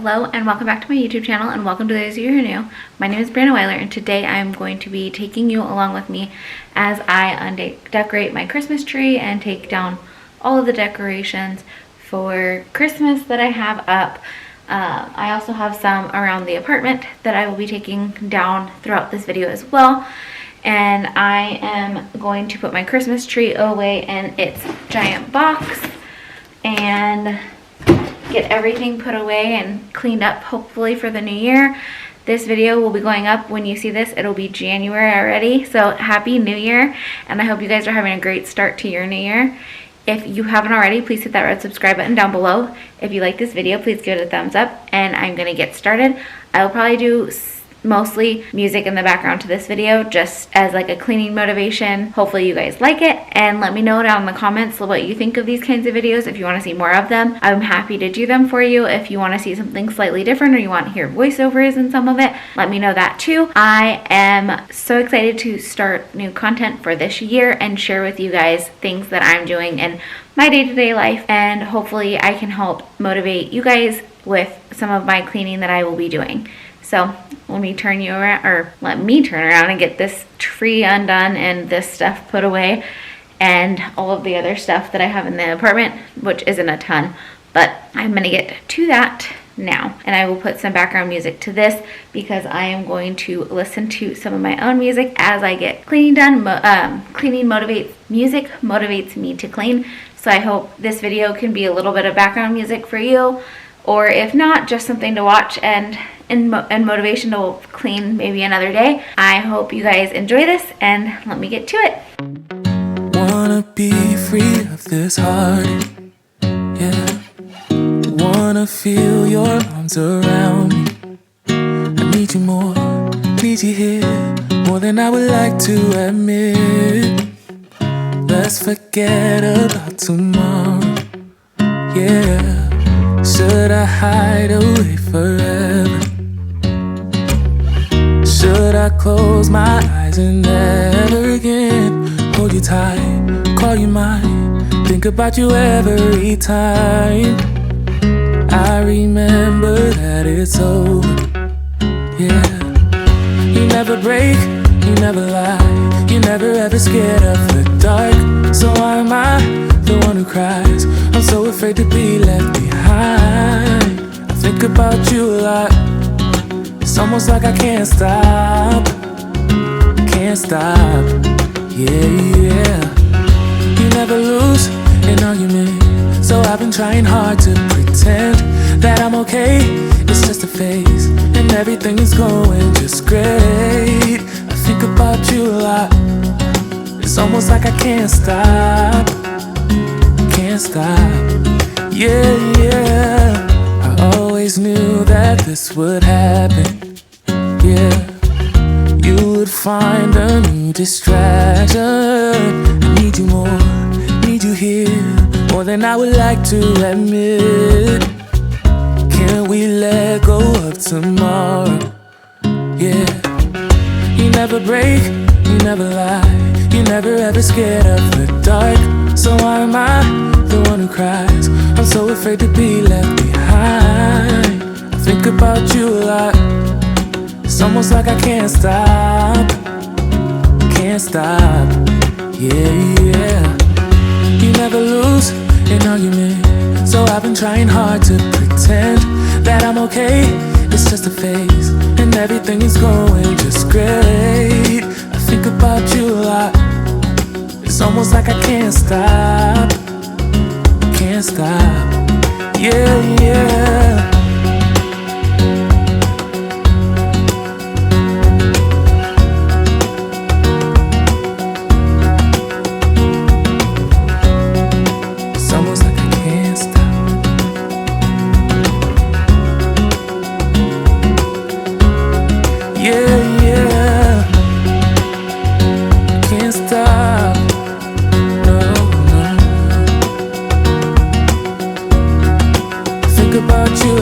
Hello and welcome back to my YouTube channel, and welcome to those of you who are new. My name is Brianna Weiler, and today I'm going to be taking you along with me as I decorate my Christmas tree and take down all of the decorations for Christmas that I have up. I also have some around the apartment that I will be taking down throughout this video as well. And I am going to put my Christmas tree away in its giant box and get everything put away and cleaned up, hopefully for the new year. This video will be going up when you see this. It'll be January already, so happy new year, and I hope you guys are having a great start to your new year. If you haven't already, please hit that red subscribe button down below. If you like this video, please give it a thumbs up, and I'm gonna get started. I will probably do mostly music in the background to this video, just as like a cleaning motivation. Hopefully you guys like it, and let me know down in the comments what you think of these kinds of videos. If you want to see more of them, I'm happy to do them for you. If you want to see something slightly different or you want to hear voiceovers in some of it, let me know that too. I am so excited to start new content for this year and share with you guys things that I'm doing in my day-to-day life, and hopefully I can help motivate you guys with some of my cleaning that I will be doing. So let me turn around and get this tree undone and this stuff put away and all of the other stuff that I have in the apartment, which isn't a ton, but I'm gonna get to that now. And I will put some background music to this because I am going to listen to some of my own music as I get cleaning done. Music motivates me to clean, so I hope this video can be a little bit of background music for you, or if not, just something to watch and motivation to clean maybe another day. I hope you guys enjoy this, and let me get to it. Wanna be free of this heart, yeah. Wanna feel your arms around me. I need you more, need you here, more than I would like to admit. Let's forget about tomorrow, yeah. Should I hide away forever? Should I close my eyes and never again hold you tight, call you mine, think about you every time? I remember that it's over, yeah. You never break, you never lie, you never ever scared of the dark. So why am I the one who cries? I'm so afraid to be left behind. I think about you a lot. It's almost like I can't stop, yeah. You never lose an argument, so I've been trying hard to pretend that I'm okay. It's just a phase, and everything is going just great. I think about you a lot. It's almost like I can't stop, yeah. I always knew that this would happen, yeah. You would find a new distraction. I need you more, need you here, more than I would like to admit. Can we let go of tomorrow, yeah. You never break, you never lie, you never ever scared of the dark. So why am I the one who cries? I'm so afraid to be left behind. I think about you a lot. It's almost like I can't stop, yeah. You never lose an argument, so I've been trying hard to pretend that I'm okay. It's just a phase, and everything is going just great. I think about you a lot. It's almost like I can't stop, yeah. It's almost like I can't stop, yeah. Can't stop. About you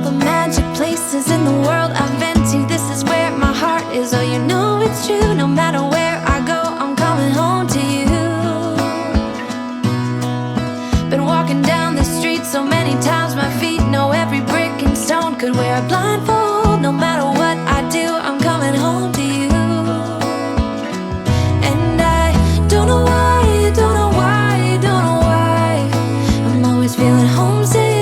the magic places in the world I've been to, this is where my heart is. Oh, you know it's true. No matter where I go, I'm coming home to you. Been walking down the street so many times, my feet know every brick and stone. Could wear a blindfold. No matter what I do, I'm coming home to you. And I don't know why, don't know why, don't know why, I'm always feeling homesick.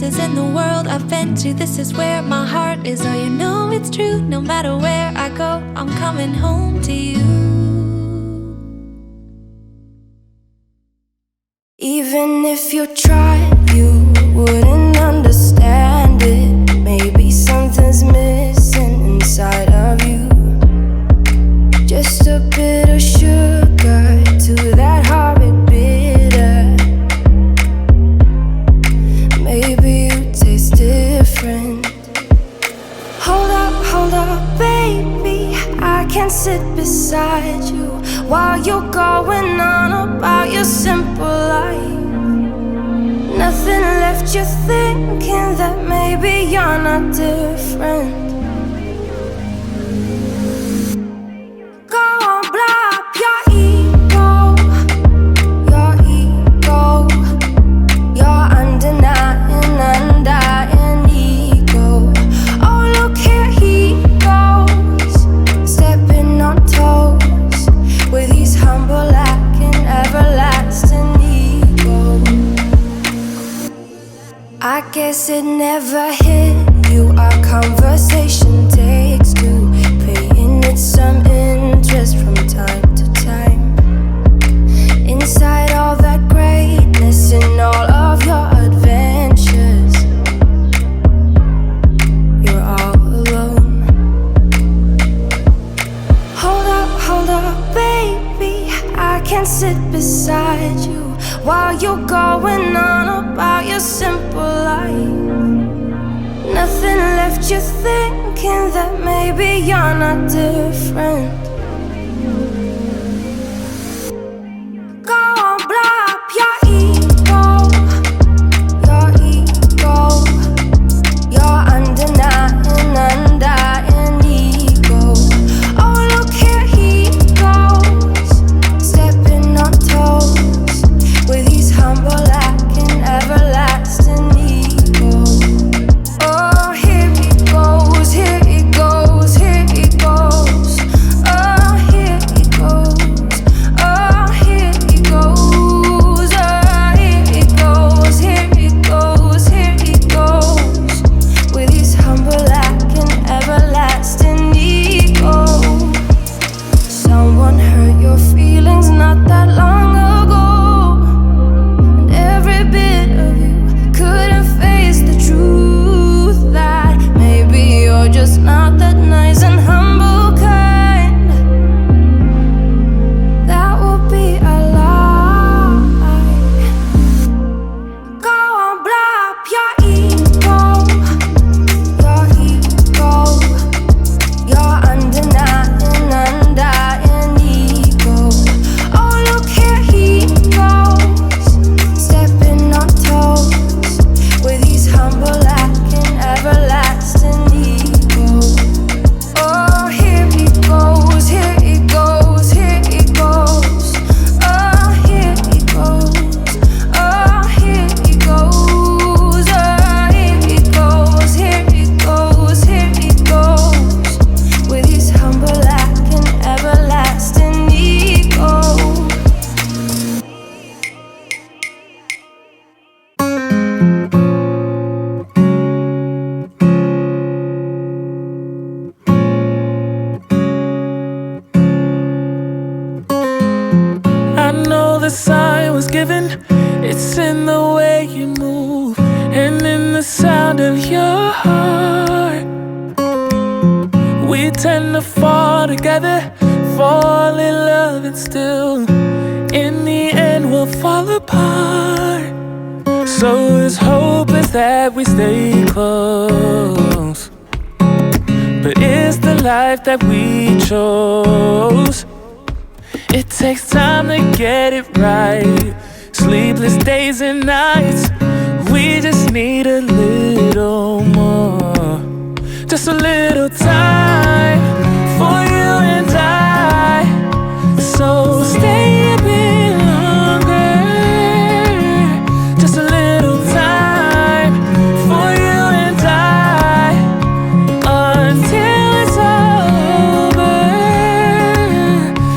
In the world I've been to, this is where my heart is. Oh, you know it's true. No matter where I go, I'm coming home to you. Even if you tried, you wouldn't understand it. Maybe something's missing inside of you. Just a bit of sugar to that horrid bitter. Maybe you taste different. Hold up, baby, I can't sit beside you while you're going on about your simple life. Nothing left you thinking that maybe you're not different. Go on, blow up your ego, your undying ego. Oh, look here he goes, stepping on toes with his humble lacking everlasting ego. I guess it never hit you, our conversation takes two, paying it some interest from time to time. Inside all that greatness and all of your adventures, you're all alone. Hold up, baby, I can't sit beside you while you're going on about your simple life. Nothing left you thinking that maybe you're not different. Go on, blow up your ego, your undying ego. Oh, look here he goes, stepping on toes with his humble lacking everlasting ego. Oh, here he goes, the sound of your heart. We tend to fall together, fall in love, and still in the end we'll fall apart. So as hope is that we stay close, but it's the life that we chose. It takes time to get it right, sleepless days and nights. We just need a little more, just a little time for you and I. So stay a bit longer, just a little time for you and I, until it's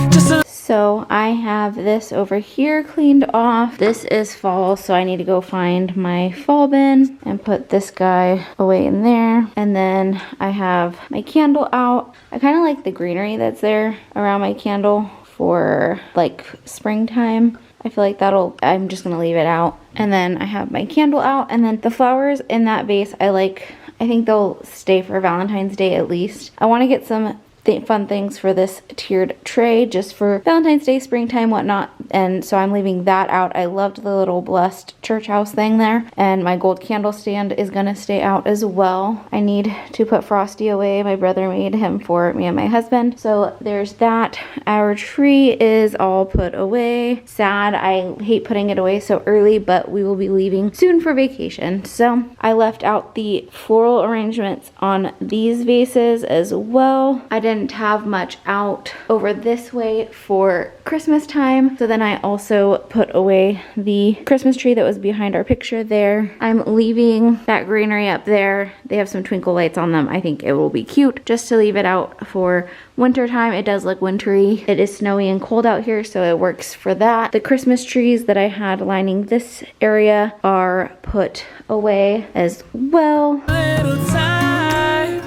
over. Just a So I have this over here cleaned off. This is fall, so I need to go find my fall bin and put this guy away in there. And then I have my candle out. I kind of like the greenery that's there around my candle for like springtime. I feel like I'm just gonna leave it out. And then I have my candle out, and then the flowers in that vase I think they'll stay for Valentine's Day at least. I want to get some fun things for this tiered tray just for Valentine's Day, springtime, whatnot, and so I'm leaving that out. I loved the little blessed church house thing there, and my gold candle stand is gonna stay out as well. I need to put Frosty away. My brother made him for me and my husband, so there's that. Our tree is all put away. Sad, I hate putting it away so early, but we will be leaving soon for vacation. So I left out the floral arrangements on these vases as well. I didn't have much out over this way for Christmas time, so then I also put away the Christmas tree that was behind our picture there. I'm leaving that greenery up there. They have some twinkle lights on them. I think it will be cute just to leave it out for winter time. It does look wintry. It is snowy and cold out here, so it works for that. The Christmas trees that I had lining this area are put away as well. little time.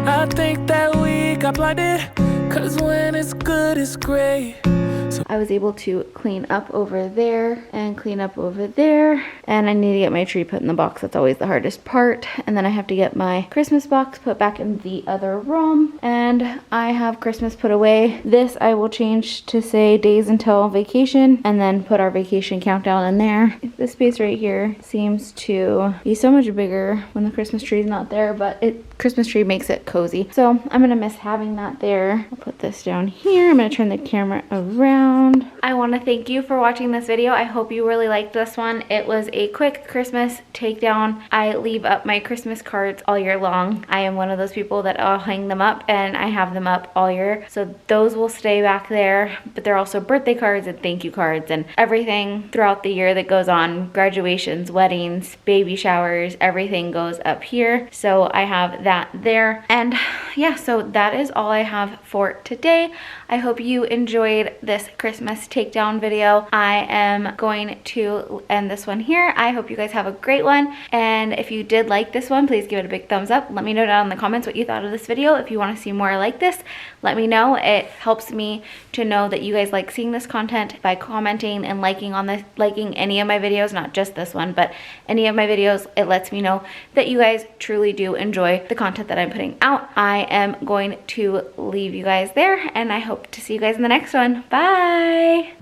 I think that we got blinded, 'cause when it's good, it's great. I was able to clean up over there and clean up over there, and I need to get my tree put in the box. That's always the hardest part. And then I have to get my Christmas box put back in the other room, and I have Christmas put away. This I will change to say days until vacation, and then put our vacation countdown in there. This space right here seems to be so much bigger when the Christmas tree is not there, but Christmas tree makes it cozy, so I'm gonna miss having that there. I'll put this down here. I'm gonna turn the camera around. I want to thank you for watching this video. I hope you really liked this one. It was a quick Christmas takedown. I leave up my Christmas cards all year long. I am one of those people that I'll hang them up, and I have them up all year, so those will stay back there. But they're also birthday cards and thank you cards and everything throughout the year that goes on. Graduations, weddings, baby showers, everything goes up here, so I have that there. And yeah, so that is all I have for today. I hope you enjoyed this Christmas takedown video. I am going to end this one here. I hope you guys have a great one, and if you did like this one, please give it a big thumbs up. Let me know down in the comments what you thought of this video. If you want to see more like this, let me know. It helps me to know that you guys like seeing this content by commenting and liking any of my videos, not just this one, but any of my videos. It lets me know that you guys truly do enjoy the content that I'm putting out. I am going to leave you guys there, and I hope to see you guys in the next one. Bye!